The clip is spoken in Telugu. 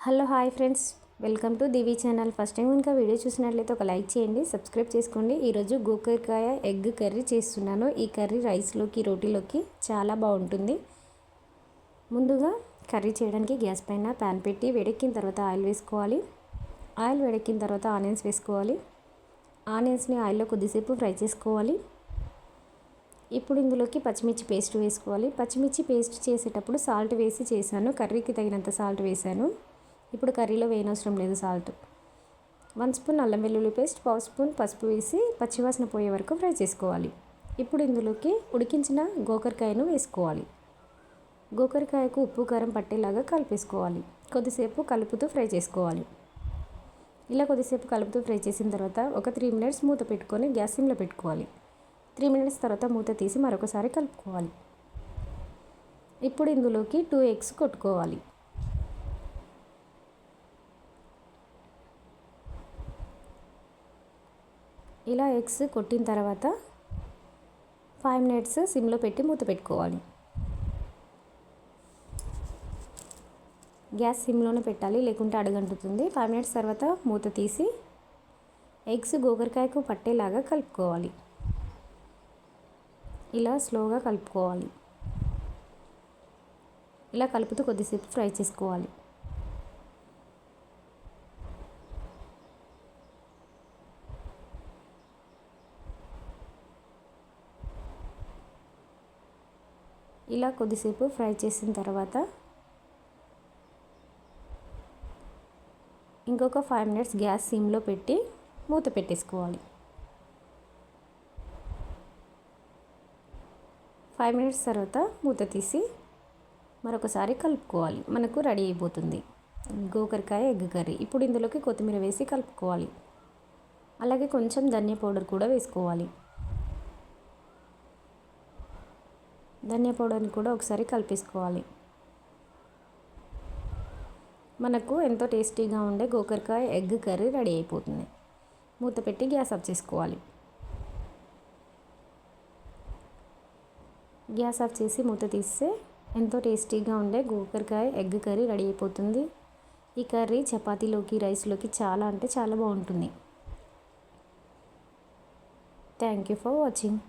Hello hi friends, welcome to Divi channel. First time ఇంకా వీడియో చూసినట్లయితే ఒక లైక్ చేయండి, సబ్స్క్రైబ్ చేసుకోండి. ఈరోజు గోకరకాయ ఎగ్ కర్రీ చేస్తున్నాను. ఈ కర్రీ రైస్లోకి రోటీలోకి చాలా బాగుంటుంది. ముందుగా కర్రీ చేయడానికి గ్యాస్ పైన ప్యాన్ పెట్టి వేడెక్కిన తర్వాత ఆయిల్ వేసుకోవాలి. ఆయిల్ వేడెక్కిన తర్వాత ఆనియన్స్ వేసుకోవాలి. ఆనియన్స్ని ఆయిల్లో కొద్దిసేపు ఫ్రై చేసుకోవాలి. ఇప్పుడు ఇందులోకి పచ్చిమిర్చి పేస్ట్ వేసుకోవాలి. పచ్చిమిర్చి పేస్ట్ చేసేటప్పుడు సాల్ట్ వేసి చేశాను. కర్రీకి తగినంత సాల్ట్ వేశాను. ఇప్పుడు కర్రీలో వేయనవసరం లేదు సాల్ట్. 1 స్పూన్ అల్లం వెల్లుల్లి పేస్ట్, 1/2 స్పూన్ పసుపు వేసి పచ్చివాసన పోయే వరకు ఫ్రై చేసుకోవాలి. ఇప్పుడు ఇందులోకి ఉడికించిన గోకరకాయను వేసుకోవాలి. గోకరకాయకు ఉప్పు కారం పట్టేలాగా కలిపేసుకోవాలి. కొద్దిసేపు కలుపుతూ ఫ్రై చేసుకోవాలి. ఇలా కొద్దిసేపు కలుపుతూ ఫ్రై చేసిన తర్వాత ఒక 3 మినిట్స్ మూత పెట్టుకొని గ్యాస్ సిమ్లో పెట్టుకోవాలి. 3 మినిట్స్ తర్వాత మూత తీసి మరొకసారి కలుపుకోవాలి. ఇప్పుడు ఇందులోకి 2 ఎగ్స్ కొట్టుకోవాలి. ఇలా ఎగ్స్ కొట్టిన తర్వాత 5 మినిట్స్ సిమ్లో పెట్టి మూత పెట్టుకోవాలి. గ్యాస్ సిమ్లోనే పెట్టాలి, లేకుంటే అడుగంటుతుంది. 5 మినిట్స్ తర్వాత మూత తీసి ఎగ్స్ గోకరకాయకు పట్టేలాగా కలుపుకోవాలి. ఇలా స్లోగా కలుపుకోవాలి. ఇలా కలుపుతూ కొద్దిసేపు ఫ్రై చేసుకోవాలి. ఇలా కొద్దిసేపు ఫ్రై చేసిన తర్వాత ఇంకొక 5 మినిట్స్ గ్యాస్ సిమ్లో పెట్టి మూత పెట్టేసుకోవాలి. 5 మినిట్స్ తర్వాత మూత తీసి మరొకసారి కలుపుకోవాలి. మనకు రెడీ అయిపోతుంది గోకరకాయ ఎగ్ కర్రీ. ఇప్పుడు ఇందులోకి కొత్తిమీర వేసి కలుపుకోవాలి. అలాగే కొంచెం ధనియా పౌడర్ కూడా వేసుకోవాలి. ధనియా పౌడర్ని కూడా ఒకసారి కలిపేసుకోవాలి. మనకు ఎంతో టేస్టీగా ఉండే గోకరకాయ ఎగ్ కర్రీ రెడీ అయిపోతుంది. మూత పెట్టి గ్యాస్ ఆఫ్ చేసుకోవాలి. గ్యాస్ ఆఫ్ చేసి మూత తీస్తే ఎంతో టేస్టీగా ఉండే గోకరకాయ ఎగ్ కర్రీ రెడీ అయిపోతుంది. ఈ కర్రీ చపాతీలోకి, రైస్లోకి చాలా అంటే చాలా బాగుంటుంది. Thank you for watching.